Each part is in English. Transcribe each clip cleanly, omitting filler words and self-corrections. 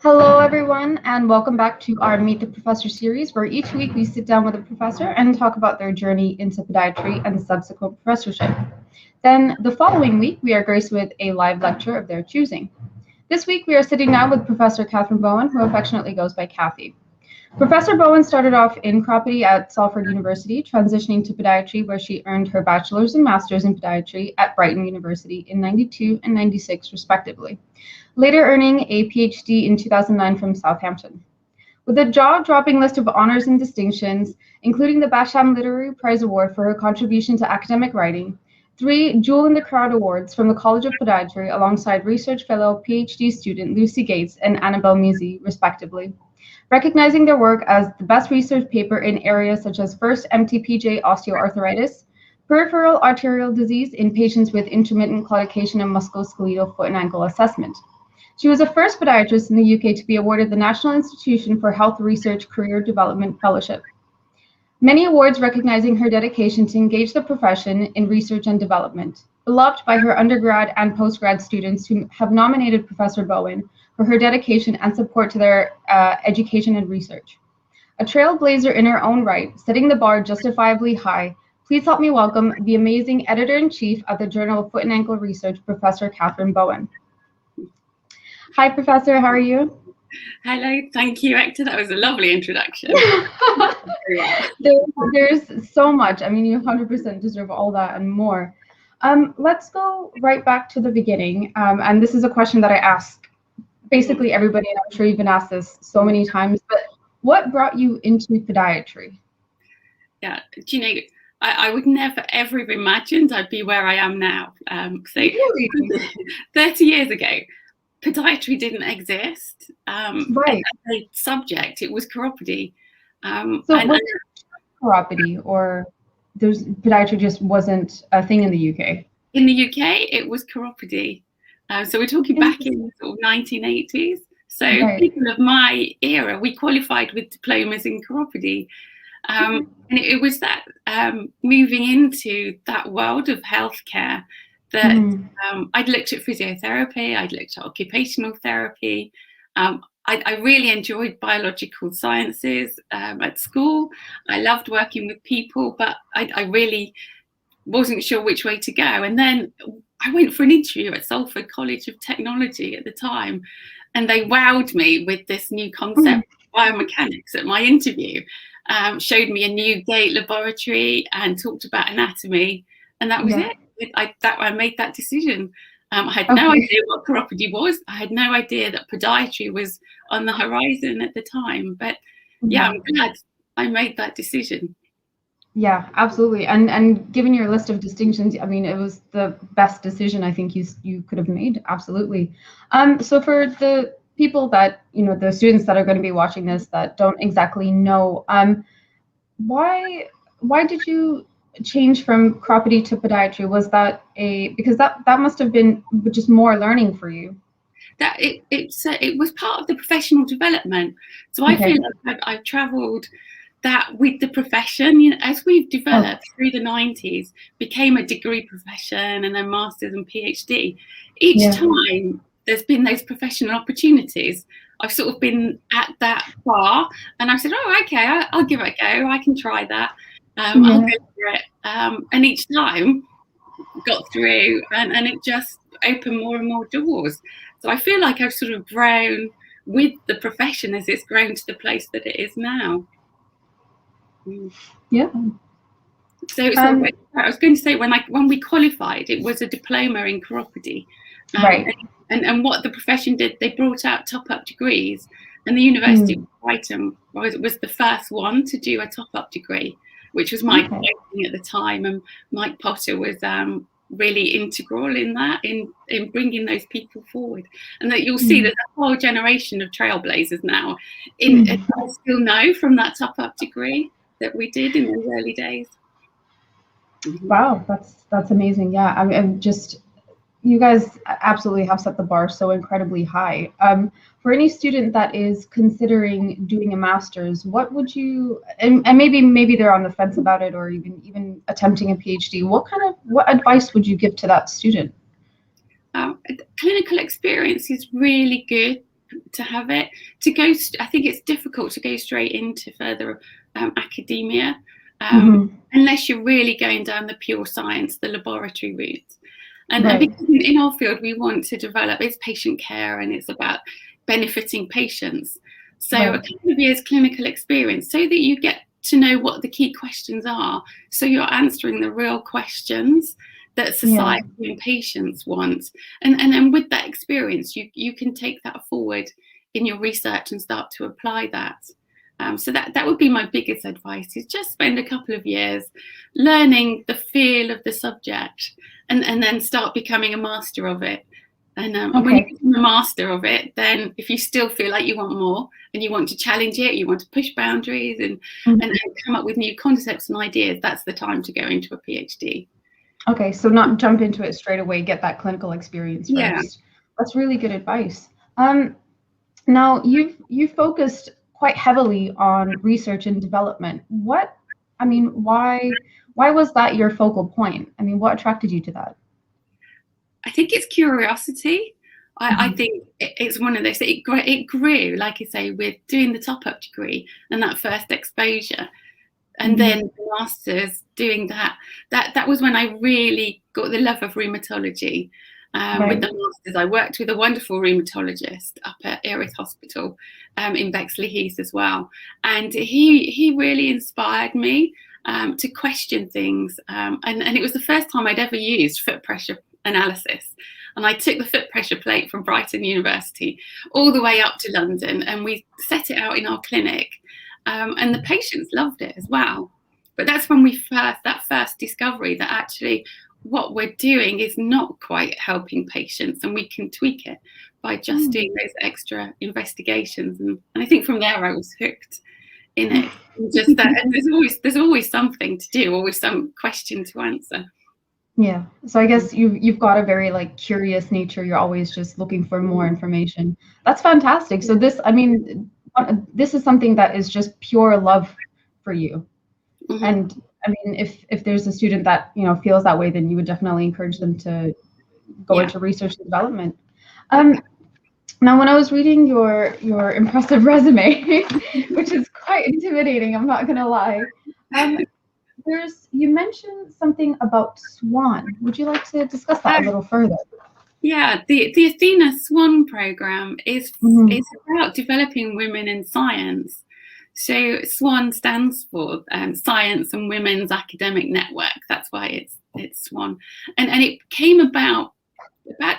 Hello, everyone, and welcome back to our Meet the Professor series, where each week we sit down with a professor and talk about their journey into podiatry and the subsequent professorship. Then, the following week, we are graced with a live lecture of their choosing. This week, we are sitting down with Professor Cathy Bowen, who affectionately goes by Cathy. Professor Bowen started off in chiropody at Salford University, transitioning to podiatry, where she earned her bachelor's and master's in podiatry at Brighton University in '92 and '96, respectively, later earning a PhD in 2009 from Southampton. With a jaw-dropping list of honors and distinctions, including the Basham Literary Prize Award for her contribution to academic writing, 3 Jewel in the Crowd Awards from the College of Podiatry alongside research fellow PhD student Lucy Gates and Annabelle Musi, respectively, recognizing their work as the best research paper in areas such as first MTPJ osteoarthritis, peripheral arterial disease in patients with intermittent claudication and musculoskeletal foot and ankle assessment. She was the first podiatrist in the UK to be awarded the National Institution for Health Research Career Development Fellowship. Many awards recognizing her dedication to engage the profession in research and development, beloved by her undergrad and postgrad students who have nominated Professor Bowen for her dedication and support to their education and research. A trailblazer in her own right, setting the bar justifiably high, please help me welcome the amazing Editor-in-Chief of the Journal of Foot and Ankle Research, Professor Cathy Bowen. Hi, Professor, how are you? Hello, thank you, Ektaa. That was a lovely introduction. There's so much. I mean, you 100% deserve all that and more. Let's go right back to the beginning. And this is a question that I ask basically everybody, and I'm sure you've been asked this so many times, but what brought you into podiatry? Yeah, do you know, I would never ever have imagined I'd be where I am now. Really? 30 years ago, podiatry didn't exist. Right. As a subject, it was chiropody. So was it chiropody, or podiatry just wasn't a thing in the UK? In the UK, it was chiropody. So we're talking back in the sort of 1980s. So right. People of my era, we qualified with diplomas in chiropody. And it was that moving into that world of healthcare that I'd looked at physiotherapy, I'd looked at occupational therapy. I really enjoyed biological sciences at school. I loved working with people, but I really wasn't sure which way to go. And then I went for an interview at Salford College of Technology at the time, and they wowed me with this new concept of biomechanics at my interview. Showed me a new gate laboratory and talked about anatomy, and that was it. I made that decision. I had no idea what chiropody was. I had no idea that podiatry was on the horizon at the time. But yeah, I'm glad I made that decision. Yeah, absolutely. And given your list of distinctions, I mean, it was the best decision I think you could have made. Absolutely. So for the people that, the students that are going to be watching this that don't exactly know, why did you change from chiropody to podiatry? Was that because that must have been just more learning for you? That it was part of the professional development. So I feel like I've travelled that with the profession, as we've developed through the 90s, became a degree profession and then masters and PhD. Each time there's been those professional opportunities, I've sort of been at that bar and I said, oh, okay, I'll give it a go. I can try that. I'll go for it. And each time got through and it just opened more and more doors. So I feel like I've sort of grown with the profession as it's grown to the place that it is now. Yeah. So I was going to say, when we qualified, it was a diploma in chiropody. Right. And what the profession did, they brought out top-up degrees, and the University of Brighton was the first one to do a top-up degree, which was my thing at the time. And Mike Potter was really integral in that, in bringing those people forward. And that you'll see there's a whole generation of trailblazers now. I still know from that top-up degree that we did in those early days. Wow, that's amazing. Yeah, I'm just, you guys absolutely have set the bar so incredibly high. For any student that is considering doing a master's, what would you, and maybe they're on the fence about it, or even attempting a PhD, what advice would you give to that student? Clinical experience is really good to have it. To go, I think it's difficult to go straight into further academia unless you're really going down the pure science, the laboratory route. And because in our field we want to develop, it's patient care and it's about benefiting patients. So a couple of years clinical experience so that you get to know what the key questions are. So you're answering the real questions that society and patients want. And then with that experience, you can take that forward in your research and start to apply that. So that would be my biggest advice, is just spend a couple of years learning the feel of the subject and then start becoming a master of it. And when you become a master of it, then if you still feel like you want more and you want to challenge it, you want to push boundaries and come up with new concepts and ideas, that's the time to go into a PhD. Okay, so not jump into it straight away, get that clinical experience first. Yeah. That's really good advice. Now you've focused quite heavily on research and development. Why was that your focal point? I mean, what attracted you to that? I think it's curiosity. I think it's one of those, it grew, like I say, with doing the top-up degree and that first exposure. And then the masters, doing that was when I really got the love of rheumatology. With the masters, I worked with a wonderful rheumatologist up at Erith Hospital in Bexley Heath as well. And he really inspired me to question things. And it was the first time I'd ever used foot pressure analysis. And I took the foot pressure plate from Brighton University all the way up to London, and we set it out in our clinic. And the patients loved it as well. But that's when that first discovery that actually what we're doing is not quite helping patients, and we can tweak it by just doing those extra investigations. And I think from there I was hooked in it. Just that, and there's always something to do, always some question to answer. Yeah. So I guess you've got a very curious nature. You're always just looking for more information. That's fantastic. So this is something that is just pure love for you. And I mean, if there's a student that feels that way, then you would definitely encourage them to go into research and development. Now, when I was reading your impressive resume, which is quite intimidating, I'm not gonna lie. You mentioned something about SWAN. Would you like to discuss that a little further? Yeah, the Athena SWAN program is about developing women in science. So SWAN stands for Science and Women's Academic Network. That's why it's SWAN, and it came about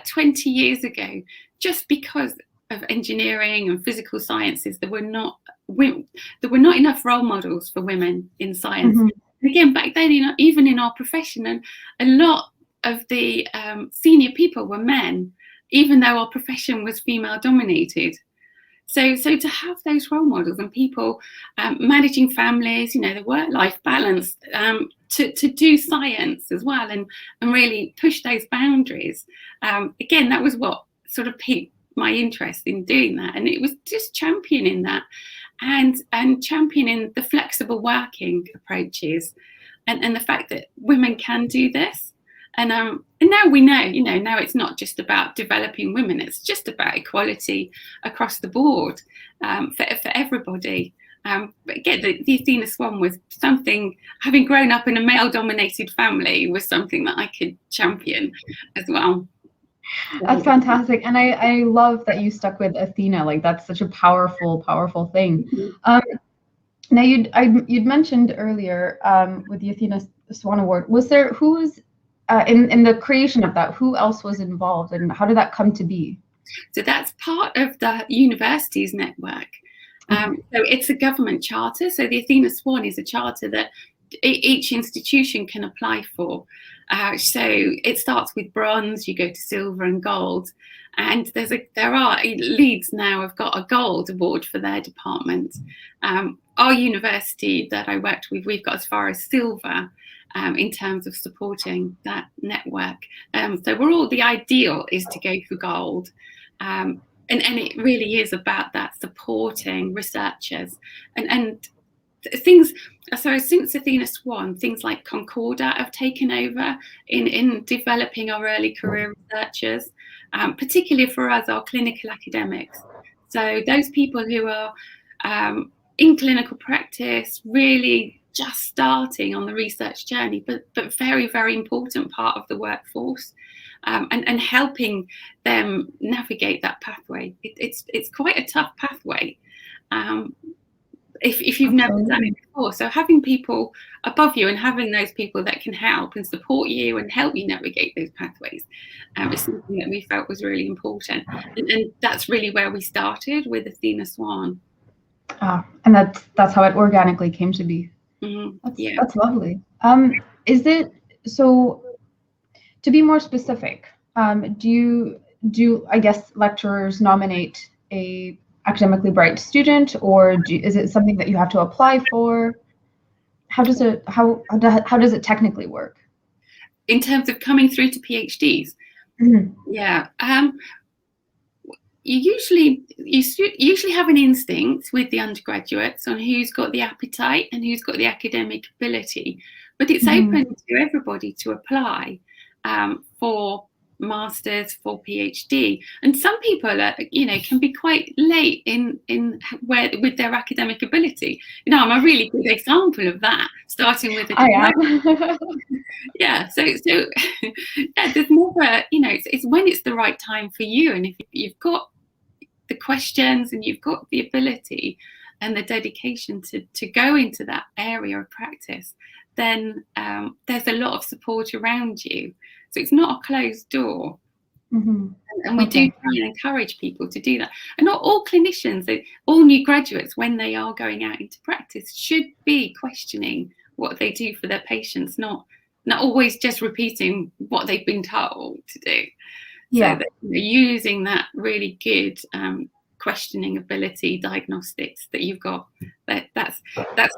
20 years ago, just because of engineering and physical sciences. There were not enough role models for women in science. Again, back then, even in our profession, and a lot of the senior people were men, even though our profession was female dominated. So to have those role models and people managing families, the work-life balance, to do science as well and really push those boundaries. Again, that was what sort of piqued my interest in doing that, and it was just championing that. And championing the flexible working approaches and the fact that women can do this. And now we know, now it's not just about developing women, it's just about equality across the board for everybody. But again, the Athena SWAN was something, having grown up in a male-dominated family, was something that I could champion as well. That's fantastic, and I love that you stuck with Athena. That's such a powerful thing. Now you'd mentioned earlier with the Athena SWAN Award. Was there who's in the creation of that? Who else was involved, and how did that come to be? So that's part of the university's network. So it's a government charter. So the Athena SWAN is a charter that each institution can apply for. So it starts with bronze, you go to silver and gold, and there are Leeds now have got a gold award for their department. Our university that I worked with, we've got as far as silver in terms of supporting that network. So the ideal is to go for gold. And it really is about that, supporting researchers and things. So since Athena SWAN, things like Concordat have taken over in developing our early career researchers, particularly for us, our clinical academics. So those people who are in clinical practice, really just starting on the research journey, but very, very important part of the workforce, and helping them navigate that pathway. It's quite a tough pathway. If you've never done it before. So having people above you and having those people that can help and support you and help you navigate those pathways is something that we felt was really important. And that's really where we started with Athena Swan. And that's how it organically came to be. That's lovely. Is it, so to be more specific, do I guess lecturers nominate a academically bright student, or is it something that you have to apply for? How does it technically work? In terms of coming through to PhDs? Yeah. You usually have an instinct with the undergraduates on who's got the appetite and who's got the academic ability, but it's open to everybody to apply for masters, for PhD. And some people are, can be quite late in where with their academic ability. I'm a really good example of that, starting with a diploma. Yeah, so yeah, there's never, it's when it's the right time for you, and if you've got the questions and you've got the ability and the dedication to go into that area of practice, then there's a lot of support around you. So it's not a closed door. And we do try and encourage people to do that. And not all clinicians, all new graduates, when they are going out into practice, should be questioning what they do for their patients, not always just repeating what they've been told to do. Yeah. So that, using that really good questioning ability, diagnostics that you've got, that's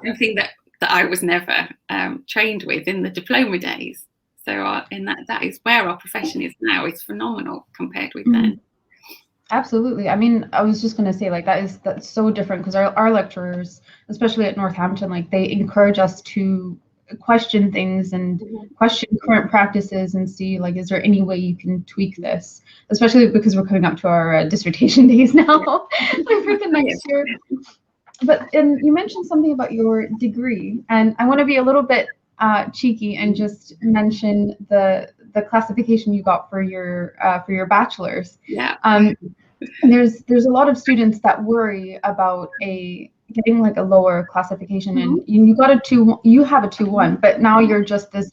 something that I was never trained with in the diploma days. So in that is where our profession is now. It's phenomenal compared with then. Absolutely. I mean, I was just going to say, like, that's so different, because our lecturers, especially at Northampton, like, they encourage us to question things and question current practices and see, like, is there any way you can tweak this, especially because we're coming up to our dissertation days now for the next year. But you mentioned something about your degree, and I want to be a little bit cheeky and just mention the classification you got for your bachelor's. Yeah. There's a lot of students that worry about getting like a lower classification, and you got you have a 2-1, but now you're just this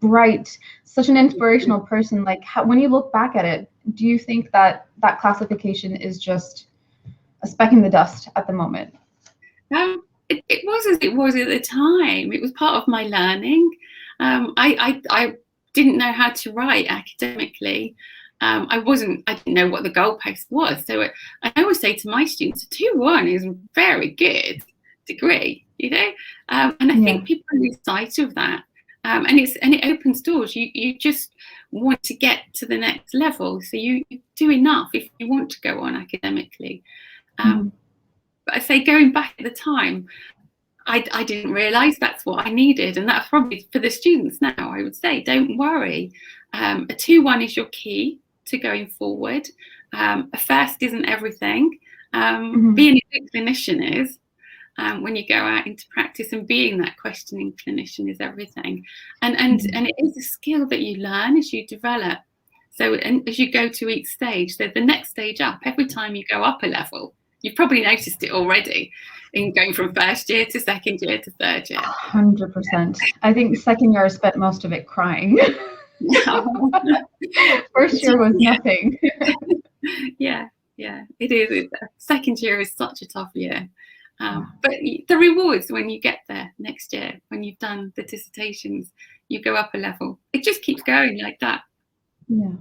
bright, such an inspirational person. Like, when you look back at it, do you think that classification is just a speck in the dust at the moment? It was as it was at the time. It was part of my learning. I didn't know how to write academically. I didn't know what the goalpost was. So I always say to my students, a 2-1 is a very good degree, and I think people lose sight of that. And it opens doors. You just want to get to the next level, so you do enough if you want to go on academically. But I say, going back at the time, I didn't realise that's what I needed, and that's probably for the students now. I would say, don't worry. A 2-1 is your key to going forward. A first isn't everything. Being a good clinician is. When you go out into practice, and being that questioning clinician is everything. And it is a skill that you learn as you develop. So, and as you go to each stage, so the next stage up, every time you go up a level, you've probably noticed it already in going from first year to second year to third year. 100%. I think second year I spent most of it crying. First year was nothing. Yeah, it is. Second year is such a tough year. But the rewards when you get there next year, when you've done the dissertations, you go up a level. It just keeps going like that. Yeah.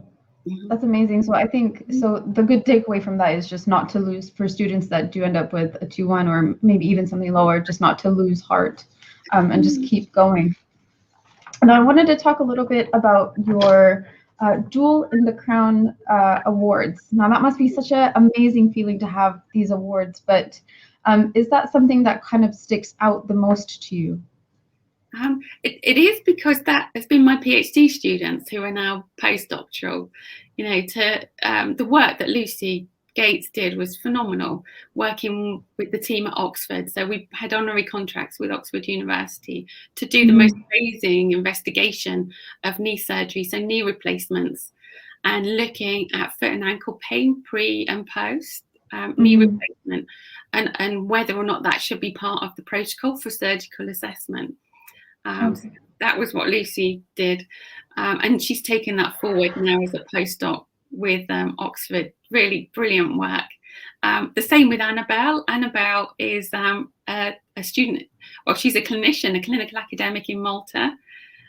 That's amazing. So I think, the good takeaway from that is just not to lose, for students that do end up with a 2-1 or maybe even something lower, just not to lose heart, and just keep going. And I wanted to talk a little bit about your Jewel in the Crown awards. Now, that must be such an amazing feeling to have these awards, but is that something that kind of sticks out the most to you? It is, because that has been my PhD students who are now postdoctoral. To the work that Lucy Gates did was phenomenal, working with the team at Oxford. So we had honorary contracts with Oxford University to do the most amazing investigation of knee surgery, so knee replacements, and looking at foot and ankle pain pre and post knee replacement, and whether or not that should be part of the protocol for surgical assessment. So that was what Lucy did, and she's taken that forward now as a postdoc with Oxford. Really brilliant work. The same with Annabelle. Annabelle is a student, well, she's a clinician, a clinical academic in Malta,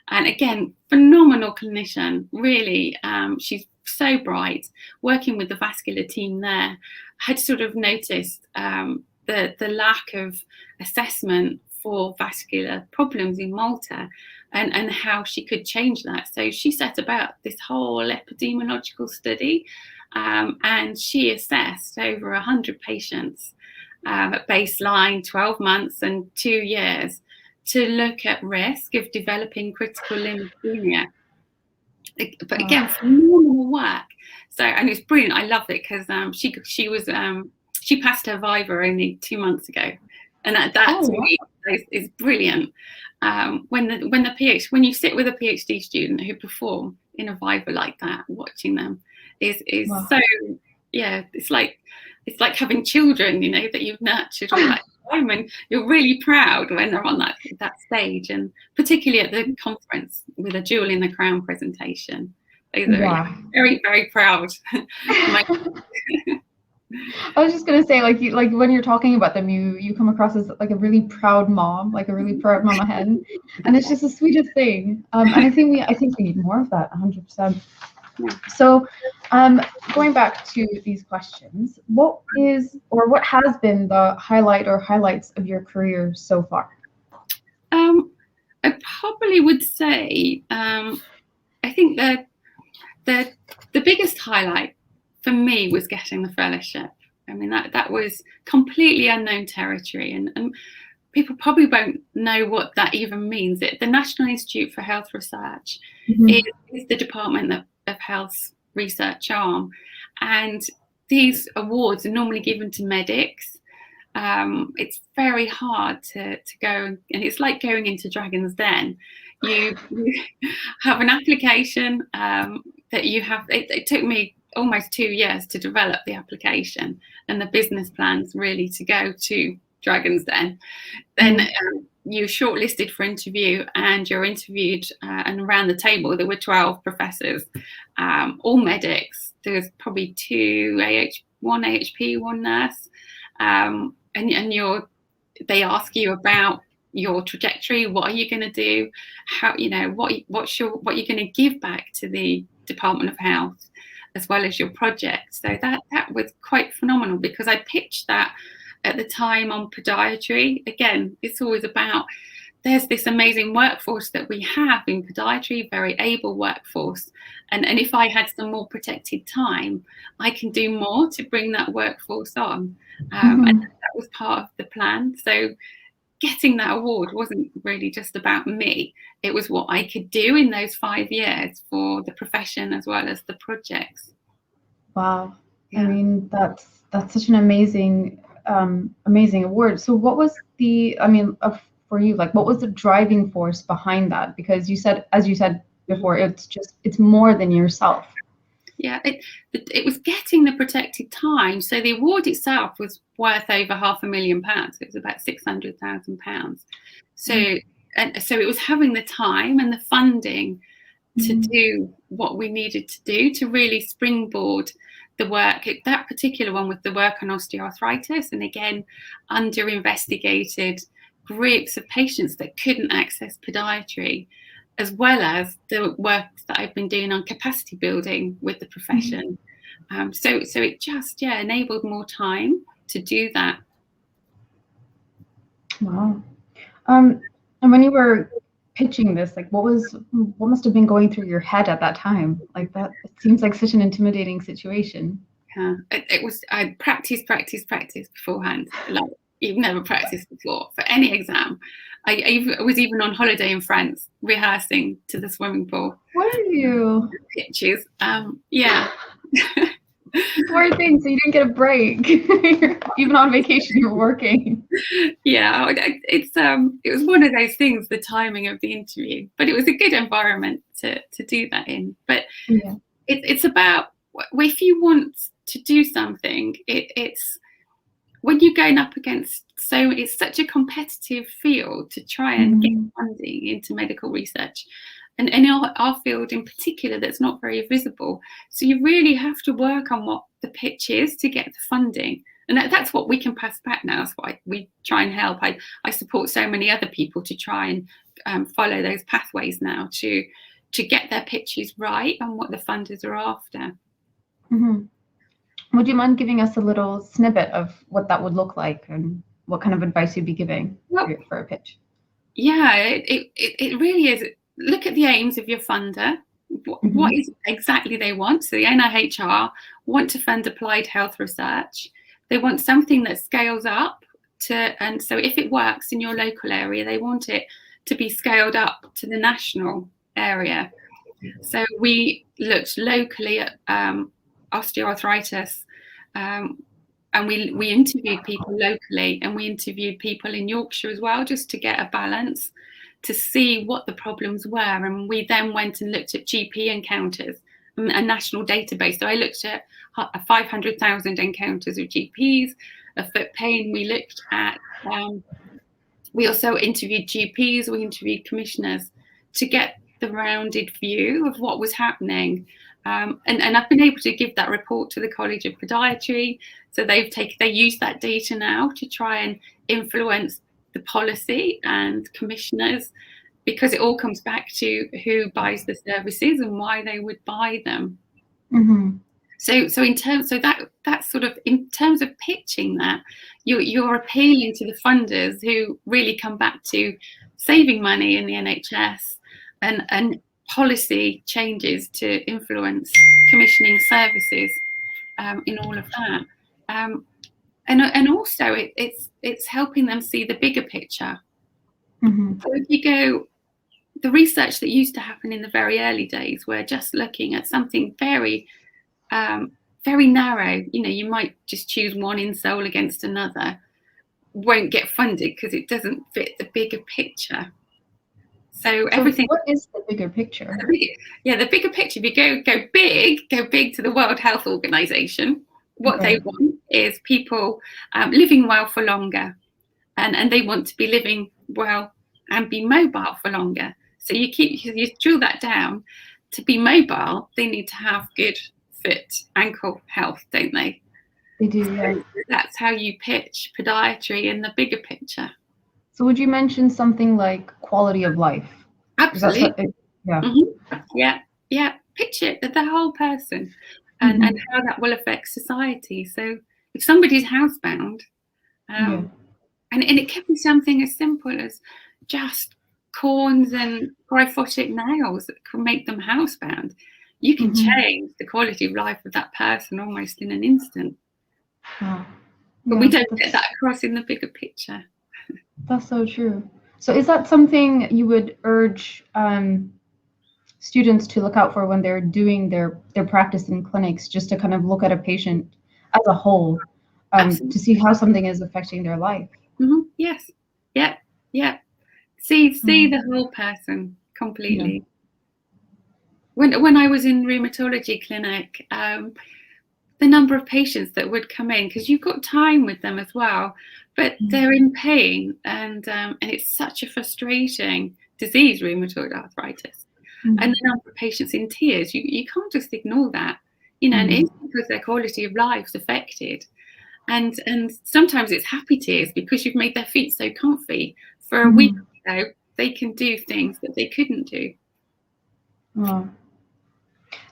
and again, phenomenal clinician, really. She's so bright. Working with the vascular team there, had sort of noticed the lack of assessment for vascular problems in Malta, and how she could change that. So she set about this whole epidemiological study, and she assessed over 100 patients at baseline, 12 months and 2 years, to look at risk of developing critical limb ischemia. But again, phenomenal work. So, and it's brilliant. I love it because she passed her Viva only 2 months ago, and is brilliant. When you sit with a PhD student who perform in a Viva like that, watching them is so, yeah, it's like having children, you know, that you've nurtured all that time, and you're really proud when they're on that stage, and particularly at the conference with a jewel in the crown presentation. Those are very, very proud. I was just gonna say, like when you're talking about them, you come across as like a really proud mom, like a really proud mama hen, and it's just the sweetest thing. And I think we need more of that, 100%. So, going back to these questions, what is or what has been the highlight or highlights of your career so far? I probably would say, I think that the biggest highlight for me was getting the fellowship. I mean, that was completely unknown territory, and people probably won't know what that even means. The National Institute for Health Research is the Department of Health research arm, and these awards are normally given to medics. It's very hard to go, and it's like going into Dragon's Den. You have an application that you have. It took me almost 2 years to develop the application and the business plans really to go to Dragon's Den. Then you're shortlisted for interview, and you're interviewed, and around the table there were 12 professors, all medics. There was probably one AHP, one nurse, and they ask you about your trajectory. What are you going to do? How, you know, what you're going to give back to the Department of Health, as well as your project. So that was quite phenomenal, because I pitched that at the time on podiatry. Again, it's always about, there's this amazing workforce that we have in podiatry, very able workforce, and if I had some more protected time, I can do more to bring that workforce on, and that was part of the plan. So getting that award wasn't really just about me, it was what I could do in those 5 years for the profession as well as the projects. Wow. I mean, that's such an amazing award. So what was for you, like, what was the driving force behind that? Because you said, as you said before, it's more than yourself. Yeah, it was getting the protected time. So the award itself was worth over £500,000. It was about £600,000. So it was having the time and the funding to do what we needed to do to really springboard the work. That particular one was the work on osteoarthritis, and again, under-investigated groups of patients that couldn't access podiatry, as well as the work that I've been doing on capacity building with the profession. So it just enabled more time to do that. Wow. And when you were pitching this, like, what must have been going through your head at that time? Like, that, it seems like such an intimidating situation. Yeah, it was. I practice beforehand. Like, you've never practiced before for any exam. I was even on holiday in France rehearsing to the swimming pool. Were you? Pitches. Yeah. Poor thing, so you didn't get a break. Even on vacation, you were working. Yeah, it was one of those things, the timing of the interview, but it was a good environment to do that in. But Yeah. it's about, if you want to do something, it's when you're going up against, so it's such a competitive field to try and get funding into medical research. And in our field in particular, that's not very visible. So you really have to work on what the pitch is to get the funding. And that's what we can pass back now. That's why we try and help. I support so many other people to try and follow those pathways now to get their pitches right and what the funders are after. Mm-hmm. Would you mind giving us a little snippet of what that would look like and what kind of advice you'd be giving for a pitch? Yeah, it really is. Look at the aims of your funder. What is exactly they want? So the NIHR want to fund applied health research. They want something that scales up and so if it works in your local area, they want it to be scaled up to the national area. So we looked locally at osteoarthritis, and we interviewed people locally, and we interviewed people in Yorkshire as well, just to get a balance, to see what the problems were. And we then went and looked at GP encounters, a national database. So I looked at 500,000 encounters of GPs of foot pain. We looked at, we also interviewed GPs, we interviewed commissioners to get the rounded view of what was happening. And I've been able to give that report to the College of Podiatry. So they use that data now to try and influence the policy and commissioners, because it all comes back to who buys the services and why they would buy them. So that's sort of, in terms of pitching that, you're appealing to the funders who really come back to saving money in the NHS and policy changes to influence commissioning services in all of that. And also it's helping them see the bigger picture. So if you go, the research that used to happen in the very early days, where just looking at something very, very narrow, you might just choose one insole against another, won't get funded because it doesn't fit the bigger picture. So everything. What is the bigger picture? The bigger picture. If you go big to the World Health Organization. What they want is people living well for longer, and they want to be living well and be mobile for longer. So you drill that down. To be mobile, they need to have good foot, ankle health, don't they? They do, yeah. So that's how you pitch podiatry in the bigger picture. So would you mention something like quality of life? Absolutely. Yeah. Picture the whole person and how that will affect society. So if somebody's housebound, and it can be something as simple as just corns and gryphotic nails that can make them housebound. You can change the quality of life of that person almost in an instant. But we don't get that across in the bigger picture. That's so true. So is that something you would urge students to look out for when they're doing their practice in clinics, just to kind of look at a patient as a whole, to see how something is affecting their life? Yes. Yeah. See the whole person completely. When I was in rheumatology clinic, the number of patients that would come in, because you've got time with them as well, but they're in pain, and it's such a frustrating disease, rheumatoid arthritis, and the number of patients in tears, you can't just ignore that, and it's because their quality of life's affected, and sometimes it's happy tears because you've made their feet so comfy for a week or so, they can do things that they couldn't do. Now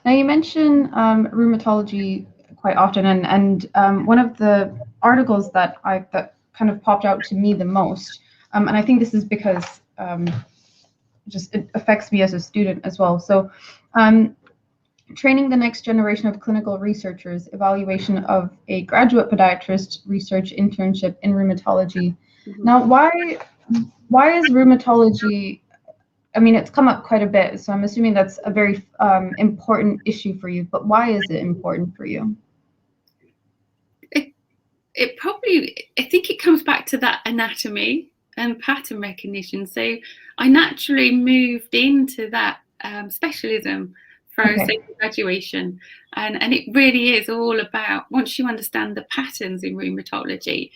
you mention rheumatology quite often, and one of the articles that kind of popped out to me the most, and I think this is because it affects me as a student as well. So training the next generation of clinical researchers, evaluation of a graduate podiatrist research internship in rheumatology. Now, why is rheumatology, I mean, it's come up quite a bit, so I'm assuming that's a very important issue for you, but why is it important for you? I think it comes back to that anatomy and pattern recognition. So I naturally moved into that specialism for graduation, and it really is all about, once you understand the patterns in rheumatology,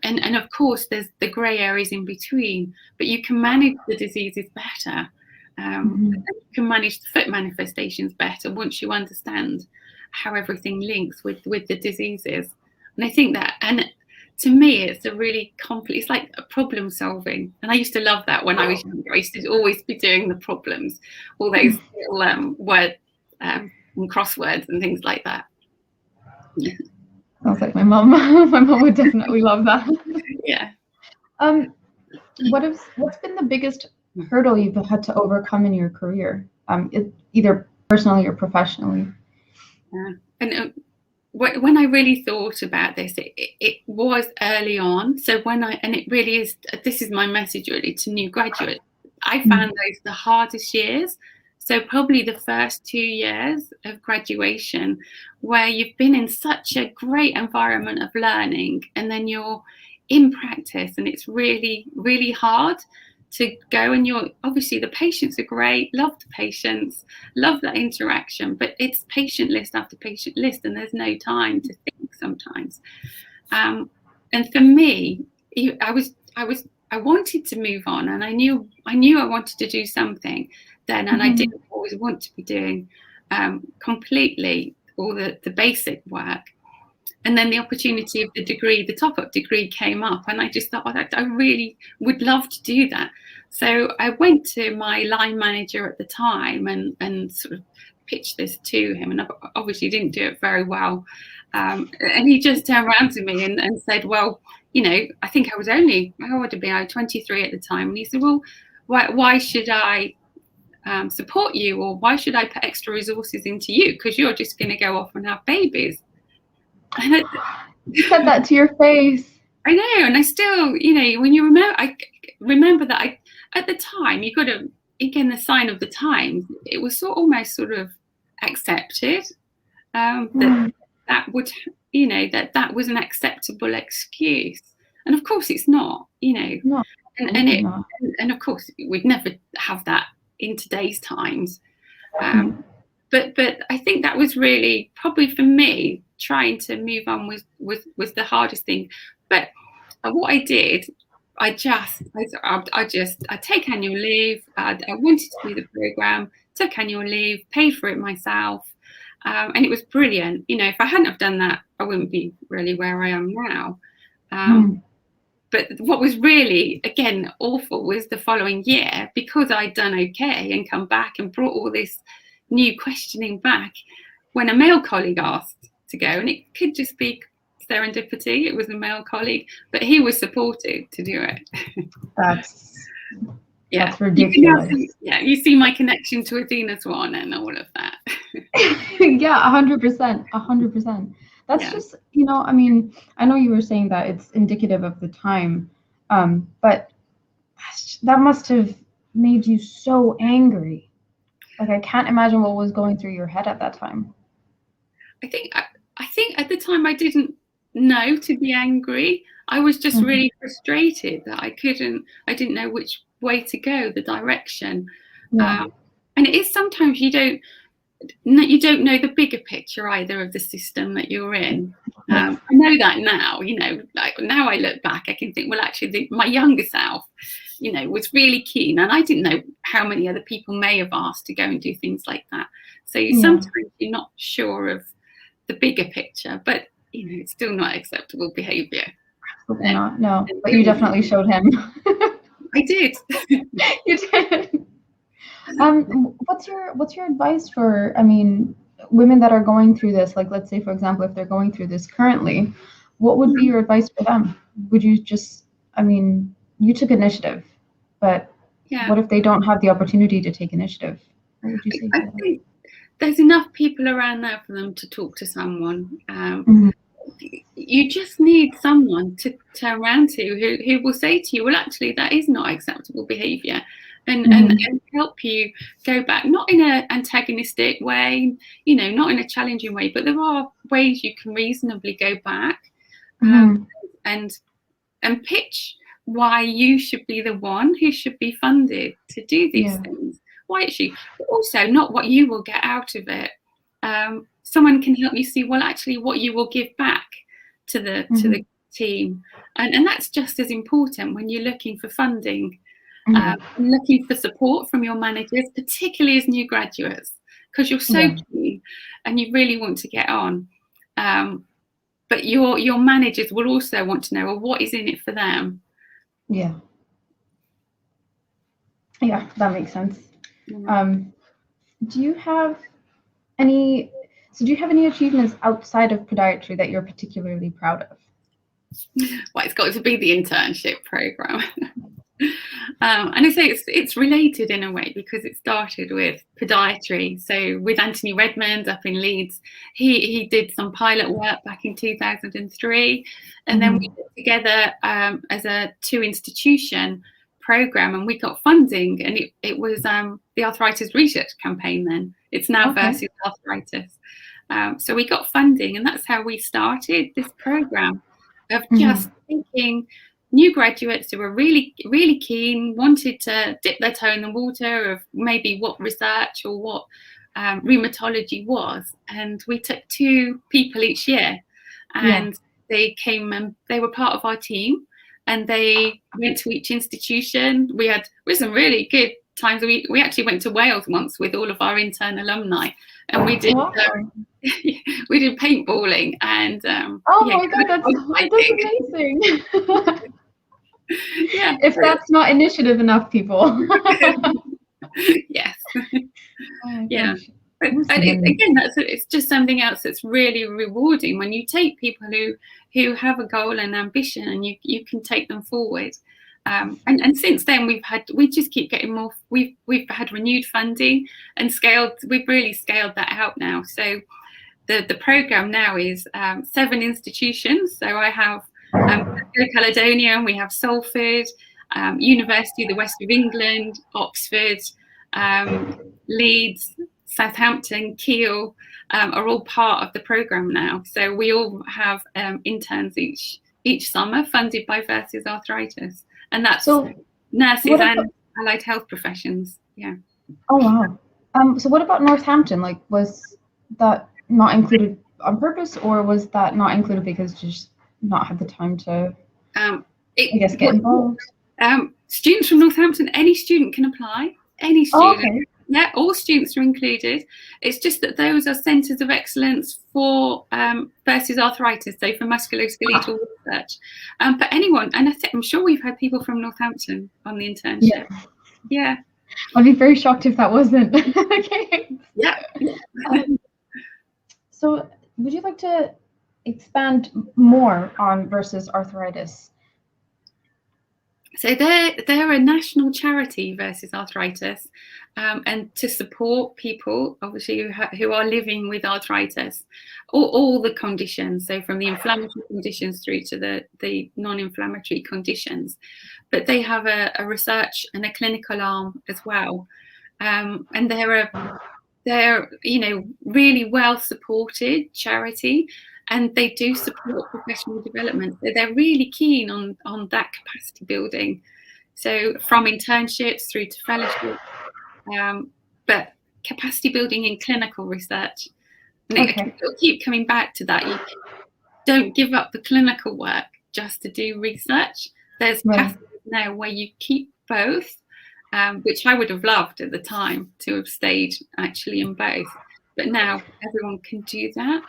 and of course there's the grey areas in between, but you can manage the diseases better. You can manage the foot manifestations better once you understand how everything links with the diseases. And I think that, and to me, it's a really complex, it's like a problem solving. And I used to love that when I was younger. I used to always be doing the problems, all those little word crosswords and things like that. Yeah. Sounds like my mom. My mom would definitely love that. Yeah. What's been the biggest hurdle you've had to overcome in your career, either personally or professionally? And when I really thought about this, it was early on. So it really is, this is my message really to new graduates. I found those the hardest years. So probably the first 2 years of graduation, where you've been in such a great environment of learning, and then you're in practice, and it's really, really hard to go. And you're obviously, the patients are great, love the patients, love that interaction, but it's patient list after patient list, and there's no time to think sometimes. And for me, I wanted to move on, and I knew I wanted to do something then, and I didn't always want to be doing completely all the basic work. And then the opportunity of the degree, the top-up degree, came up, and I just thought, I really would love to do that. So I went to my line manager at the time and sort of pitched this to him, and I obviously didn't do it very well. And he just turned around to me and said, well, I think I was only, how would it be, I was 23 at the time. And he said, well, why should I support you, or why should I put extra resources into you? Because you're just going to go off and have babies. And you said that to your face. I know, and I still, when you remember that at the time, you got to, again, the sign of the times, it was almost sort of accepted that would, that was an acceptable excuse. And of course it's not, No, and of course we'd never have that in today's times. But I think that was really, probably for me, trying to move on was the hardest thing. But what I did, I take annual leave. I wanted to do the program, took annual leave, paid for it myself, and it was brilliant. If I hadn't have done that, I wouldn't be really where I am now. But what was really, again, awful was the following year, because I'd done okay and come back and brought all this new questioning back, when a male colleague asked to go, and it could just be serendipity, it was a male colleague, but he was supported to do it. That's ridiculous. You see my connection to Athena Swan and all of that. Yeah, 100%. That's just, I mean, I know you were saying that it's indicative of the time, but that must have made you so angry. Like, I can't imagine what was going through your head at that time. I think at the time I didn't know to be angry. I was just really frustrated that I didn't know which way to go, the direction. And it is, sometimes you don't know the bigger picture either of the system that you're in. I know that now, like now I look back, I can think, well, actually my younger self, was really keen, and I didn't know how many other people may have asked to go and do things like that. So sometimes you're not sure of the bigger picture, but it's still not acceptable behavior. Absolutely not. No, but you definitely showed him. I did. You did. What's your advice for, women that are going through this? Like, let's say, for example, if they're going through this currently, what would be your advice for them? Would you just, you took initiative, but what if they don't have the opportunity to take initiative? What would you say? I think there's enough people around there for them to talk to someone. You just need someone to turn around to who will say to you, well, actually, that is not acceptable behaviour, and help you go back, not in an antagonistic way, not in a challenging way, but there are ways you can reasonably go back. and pitch why you should be the one who should be funded to do these things. Why it's you, but also not what you will get out of it. Someone can help you see, well, actually, what you will give back to the team, and that's just as important when you're looking for funding, looking for support from your managers, particularly as new graduates, because you're so keen and you really want to get on. But your managers will also want to know, well, what is in it for them? Yeah, that makes sense. Do you have any achievements outside of podiatry that you're particularly proud of? Well, it's got to be the internship program. And I say it's related in a way because it started with podiatry. So with Anthony Redmond up in Leeds, he did some pilot work back in 2003, and then we put together as a 2-institution program, and we got funding, and it was the arthritis research campaign. Then it's now Versus Arthritis. So we got funding, and that's how we started this program of just thinking. New graduates who were really, really keen, wanted to dip their toe in the water of maybe what research or what rheumatology was. And we took 2 people each year, and they came and they were part of our team, and they went to each institution. We had some really good times. We actually went to Wales once with all of our intern alumni, and we did we did paintballing, and my god, that's amazing. If that's not initiative enough, people. Yes. But again, it's just something else that's really rewarding when you take people who have a goal and ambition, and you can take them forward. And since then we just keep getting more. We've had renewed funding and we've really scaled that out now. So the program now is 7 institutions. So I have Caledonia, and we have Salford, University of the West of England, Oxford, Leeds, Southampton, Kiel are all part of the program now. So we all have interns each summer funded by Versus Arthritis, and that's nurses and allied health professions. Yeah. Oh wow. So what about Northampton? Like, was that not included on purpose, or was that not included because you just not had the time to get involved? Students from Northampton, any student can apply. Any student. Yeah, all students are included. It's just that those are centres of excellence for Versus Arthritis, so for musculoskeletal research. But anyone, and I'm sure we've had people from Northampton on the internship. Yeah. I'd be very shocked if that wasn't the case. Yeah. So would you like to expand more on Versus Arthritis? So they're a national charity, Versus Arthritis, and to support people, obviously, who are living with arthritis, all the conditions, so from the inflammatory conditions through to the non-inflammatory conditions. But they have a research and a clinical arm as well, and they're really well supported charity. And they do support professional development. So they're really keen on that capacity building. So from internships through to fellowship, but capacity building in clinical research. And I keep coming back to that. You don't give up the clinical work just to do research. There's pathways now where you keep both, which I would have loved at the time to have stayed actually in both. But now everyone can do that.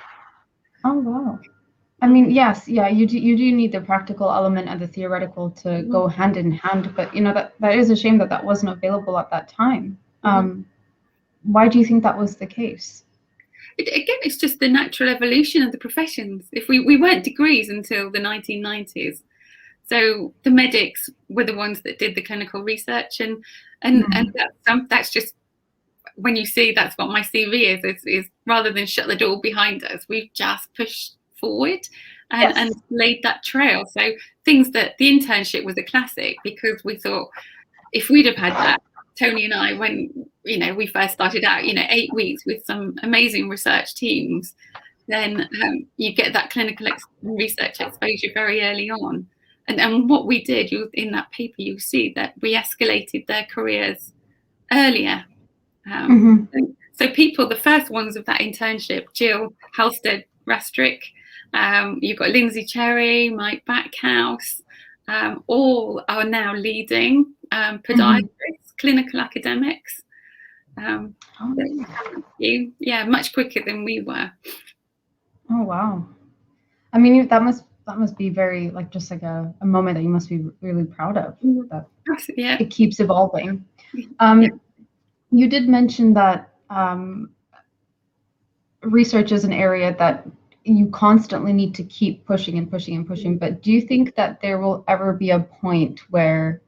Oh wow! I mean, yes, you do need the practical element and the theoretical to go hand in hand. But that is a shame that wasn't available at that time. Why do you think that was the case? Again, it's just the natural evolution of the professions. If we weren't degrees until the 1990s, so the medics were the ones that did the clinical research, and that's just. When you see that's what my CV is rather than shut the door behind us, we've just pushed forward and laid that trail. So things that the internship was a classic, because we thought if we'd have had that, Tony and I, when we first started out, 8 weeks with some amazing research teams, then you get that clinical research exposure very early on. And what we did, in that paper, you'll see that we escalated their careers earlier. So people, the first ones of that internship, Jill Halstead Rastrick, you've got Lindsay Cherry, Mike Backhouse, all are now leading podiatrists, clinical academics. Yeah, much quicker than we were. Oh wow! I mean, that must be very just like a moment that you must be really proud of. That it keeps evolving. You did mention that research is an area that you constantly need to keep pushing and pushing and pushing. But do you think that there will ever be a point where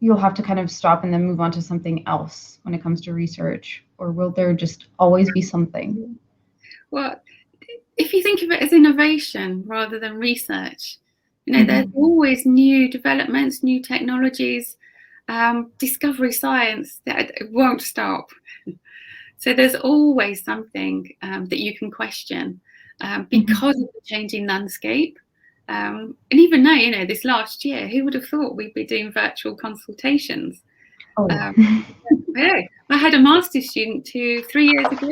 you'll have to kind of stop and then move on to something else when it comes to research, or will there just always be something? Well, if you think of it as innovation rather than research, there's always new developments, new technologies, discovery science that won't stop. So there's always something that you can question because of the changing landscape. And even now, this last year, who would have thought we'd be doing virtual consultations? I had a master's student 3 years ago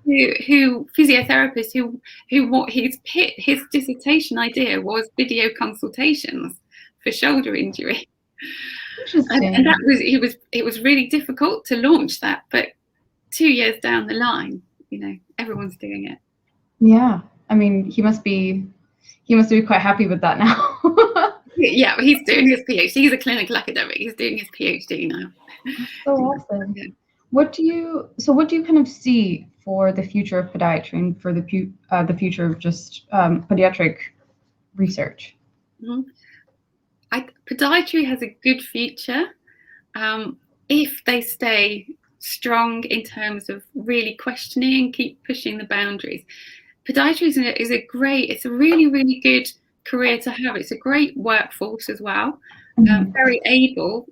who physiotherapist who his dissertation idea was video consultations for shoulder injury. And that was really difficult to launch that, but 2 years down the line, everyone's doing it. Yeah, I mean, he must be quite happy with that now. Yeah, he's doing his PhD. He's a clinical academic. He's doing his PhD now. So awesome. Yeah. What do you kind of see for the future of podiatry and for the future of just pediatric research? Podiatry has a good future if they stay strong in terms of really questioning, keep pushing the boundaries. Podiatry it's a really, really good career to have. It's a great workforce as well, very able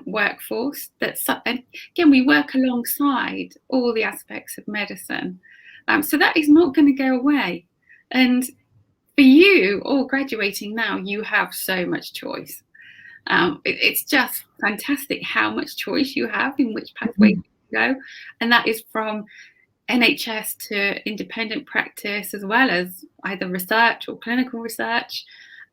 workforce. And again, we work alongside all the aspects of medicine. So that is not going to go away. And for you, all graduating now, you have so much choice. It's just fantastic how much choice you have in which pathway you go. And that is from NHS to independent practice, as well as either research or clinical research.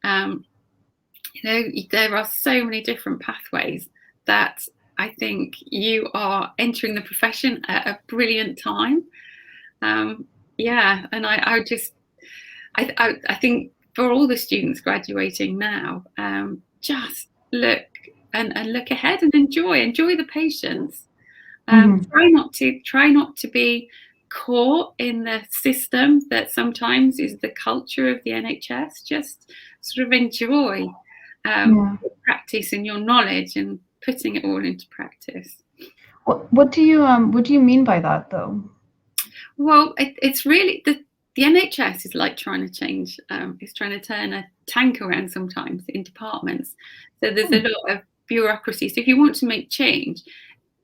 There are so many different pathways that I think you are entering the profession at a brilliant time. And I think for all the students graduating now, just look ahead and enjoy the patients. Try not to be caught in the system that sometimes is the culture of the NHS. Just sort of enjoy practice and your knowledge and putting it all into practice. What do you mean by that, though? Well, it's really the NHS is like trying to change. It's trying to turn a tank around sometimes in departments. So there's a lot of bureaucracy. So if you want to make change,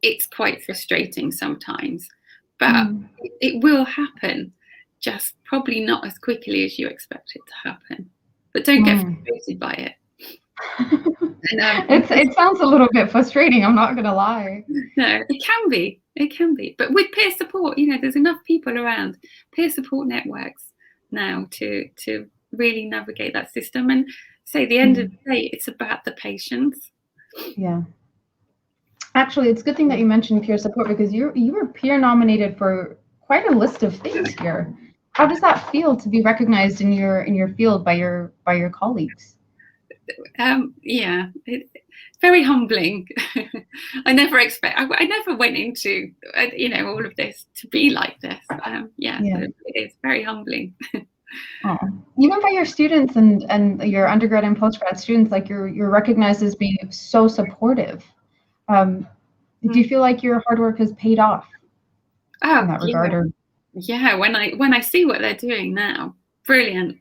it's quite frustrating sometimes, but it will happen, just probably not as quickly as you expect it to happen. But don't get frustrated by it. It sounds a little bit frustrating, I'm not gonna lie. No, it can be, but with peer support, there's enough people around, peer support networks now to really navigate that system. And say at the end of the day, it's about the patients. Yeah. Actually, it's a good thing that you mentioned peer support, because you were peer nominated for quite a list of things here. How does that feel to be recognized in your field by your colleagues? It's very humbling. I never went into all of this to be like this. It is very humbling. Even by your students and your undergrad and postgrad students, like you're recognized as being so supportive. Do you feel like your hard work has paid off in that regard? Or? Yeah, when I see what they're doing now, brilliant.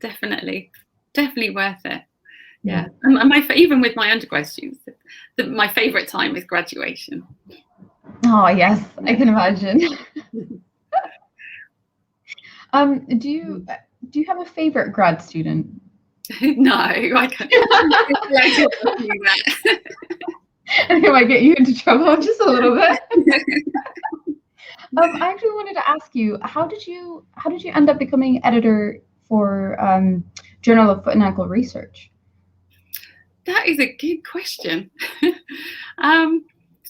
Definitely worth it. Yeah. And even with my undergrad students, my favorite time is graduation. Oh yes, I can imagine. Do you have a favorite grad student? No, I can't. I do that. I might get you into trouble just a little bit. I actually wanted to ask you, how did you end up becoming editor for Journal of Foot and Ankle Research? That is a good question.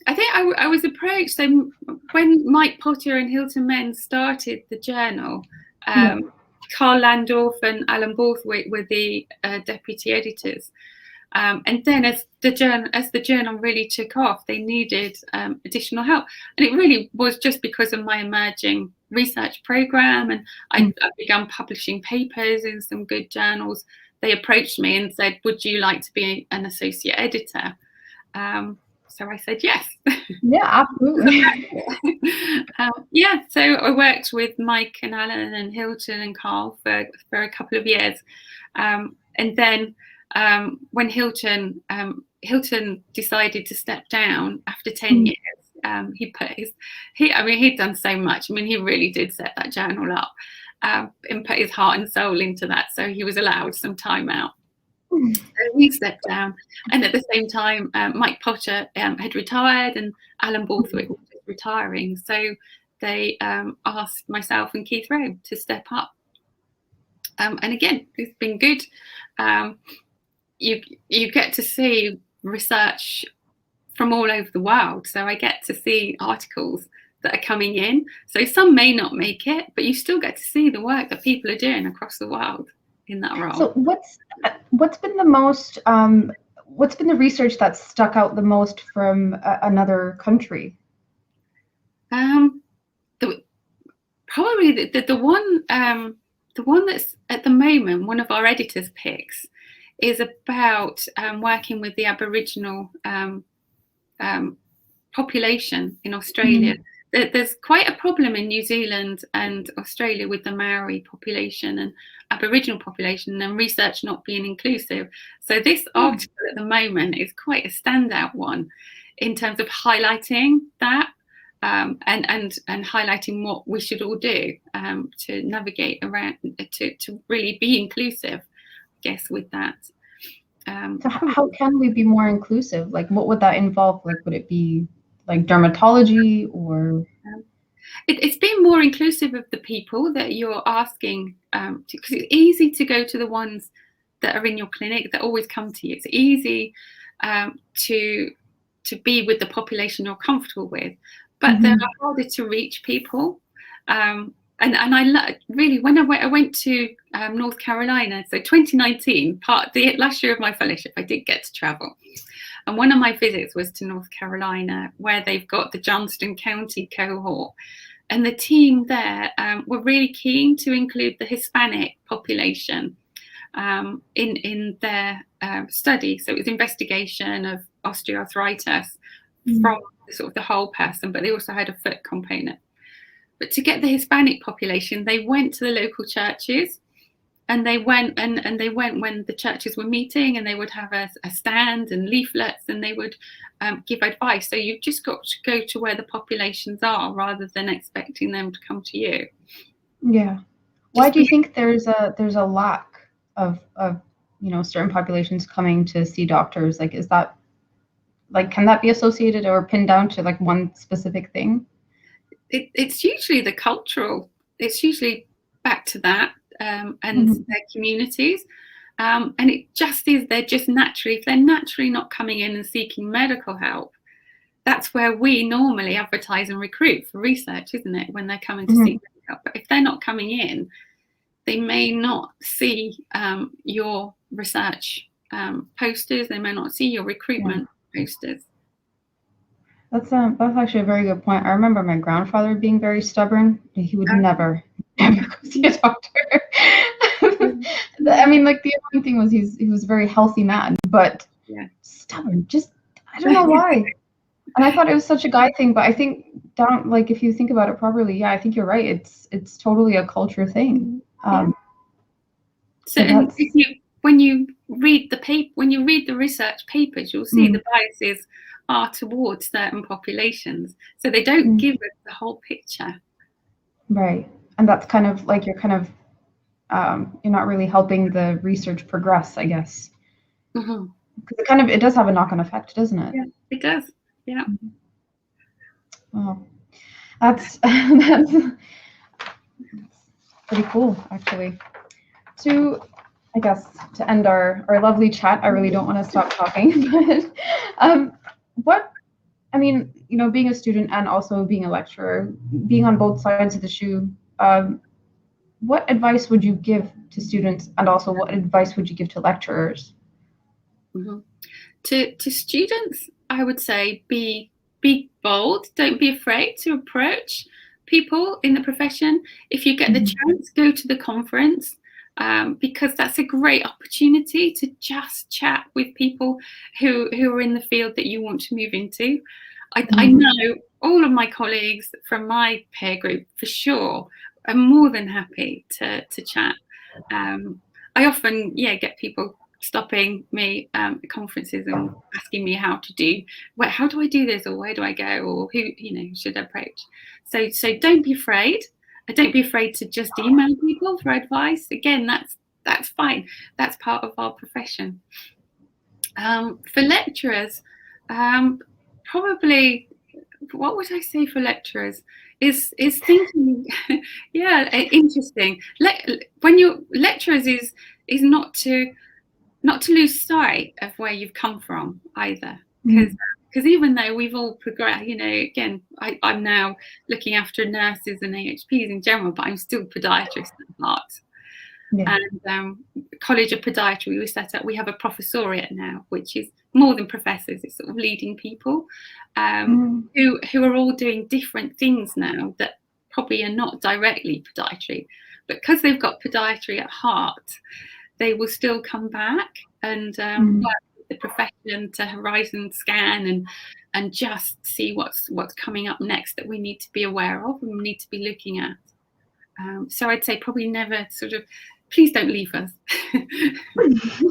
I think I was approached. So when Mike Potter and Hilton Menz started the journal, Carl Landorf and Alan Borthwick were the deputy editors. And then as the journal really took off, they needed additional help. And it really was just because of my emerging research program, and I began publishing papers in some good journals. They approached me and said, would you like to be an associate editor? So I said yes. Yeah, absolutely. So I worked with Mike and Alan and Hilton and Carl for a couple of years. And then when Hilton decided to step down after 10 years, he'd done so much. I mean, he really did set that journal up and put his heart and soul into that. So he was allowed some time out. So he stepped down, and at the same time, Mike Potter had retired, and Alan Borthwick was retiring. So they asked myself and Keith Rowe to step up. And again, it's been good. You get to see research from all over the world. So I get to see articles that are coming in. So some may not make it, but you still get to see the work that people are doing across the world in that role. So what's been the most what's been the research that's stuck out the most from another country? Probably the one that's at the moment one of our editors picks is about working with the Aboriginal population in Australia. There's quite a problem in New Zealand and Australia with the Maori population and Aboriginal population, and research not being inclusive. So this article at the moment is quite a standout one in terms of highlighting that and highlighting what we should all do to navigate around, to really be inclusive, I guess, with that. So how can we be more inclusive? Like, what would that involve? Like, would it be like dermatology, or? It's being more inclusive of the people that you're asking, because it's easy to go to the ones that are in your clinic that always come to you. It's easy to be with the population you're comfortable with, but they're harder to reach people. And I really, when I went to North Carolina, so 2019, the last year of my fellowship, I did get to travel. And one of my visits was to North Carolina, where they've got the Johnston County cohort. And the team there were really keen to include the Hispanic population in their study. So it was investigation of osteoarthritis from sort of the whole person, but they also had a foot component. But to get the Hispanic population, they went to the local churches, and they went when the churches were meeting, and they would have a stand and leaflets, and they would give advice. So you've just got to go to where the populations are rather than expecting them to come to you. Yeah. Why do you think there's a lack of certain populations coming to see doctors? Like, is that, like, can that be associated or pinned down to like one specific thing? It's usually the cultural. It's usually back to that. And their communities, and it just is, if they're naturally not coming in and seeking medical help, that's where we normally advertise and recruit for research, isn't it, when they're coming to seek medical help. But if they're not coming in, they may not see your research posters, they may not see your recruitment posters. That's actually a very good point. I remember my grandfather being very stubborn. He would never go see a doctor. I mean, like, the only thing was he was a very healthy man, but stubborn. Just, I don't know why. And I thought it was such a guy thing, but I think if you think about it properly, I think you're right. It's totally a culture thing. When you read the research papers, you'll see the biases are towards certain populations. So they don't give us the whole picture. Right. And that's kind of like you're not really helping the research progress, I guess. Because it does have a knock-on effect, doesn't it? Yeah, it does. Yeah. Well, that's pretty cool, actually. I guess to end our lovely chat, I really don't want to stop talking, but being a student and also being a lecturer, being on both sides of the shoe, what advice would you give to students, and also what advice would you give to lecturers? To students, I would say be bold. Don't be afraid to approach people in the profession. If you get the chance, go to the conference, because that's a great opportunity to just chat with people who are in the field that you want to move into. I know all of my colleagues from my peer group, for sure, are more than happy to chat. I often get people stopping me at conferences and asking me how do I do this, or where do I go, or who should I approach. So don't be afraid. Don't be afraid to just email people for advice. Again, that's fine. That's part of our profession. For lecturers, probably, what would I say for lecturers is thinking, interesting. When you're lecturers is not to lose sight of where you've come from either, because even though we've all progressed, again, I'm now looking after nurses and AHPs in general, but I'm still podiatrist at heart. And College of Podiatry we set up. We have a professoriate now, which is more than professors. It's sort of leading people who are all doing different things now that probably are not directly podiatry, but because they've got podiatry at heart, they will still come back and work with the profession to horizon scan and just see what's coming up next that we need to be aware of and we need to be looking at. So I'd say probably never please don't leave us.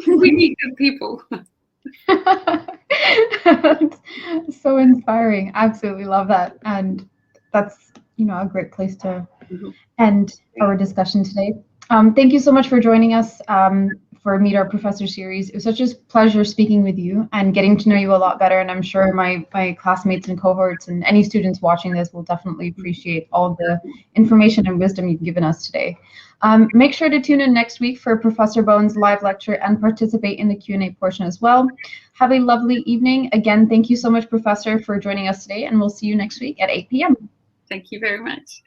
We need good people. So inspiring. Absolutely love that. And that's, a great place to end our discussion today. Thank you so much for joining us for Meet Our Professor series. It was such a pleasure speaking with you and getting to know you a lot better. And I'm sure my classmates and cohorts and any students watching this will definitely appreciate all the information and wisdom you've given us today. Make sure to tune in next week for Professor Bowen's live lecture and participate in the Q&A portion as well. Have a lovely evening. Again, thank you so much, Professor, for joining us today, and we'll see you next week at 8 p.m. Thank you very much.